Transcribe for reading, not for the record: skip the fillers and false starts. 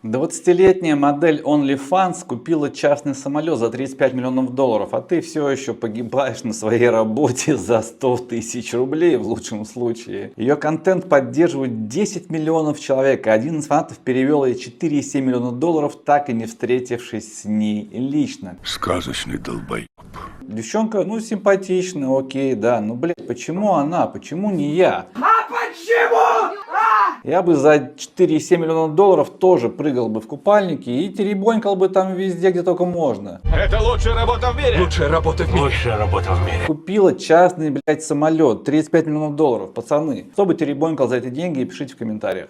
20-летняя модель OnlyFans купила частный самолет за 35 миллионов долларов, а ты все еще погибаешь на своей работе за 100 тысяч рублей в лучшем случае. Ее контент поддерживает 10 миллионов человек, а один из фанатов перевел ей 4,7 миллиона долларов, так и не встретившись с ней лично. Сказочный долбоеб. Девчонка, ну, симпатичная, окей, да, но, блядь, почему она, почему не я? А почему? Я бы за 4,7 миллиона долларов тоже прыгал бы в купальнике и теребонькал бы там везде, где только можно. Это лучшая работа в мире. Лучшая работа в мире. Лучшая работа в мире. Купила частный, блядь, самолет, 35 миллионов долларов, пацаны. Кто бы теребонькал за эти деньги, пишите в комментариях.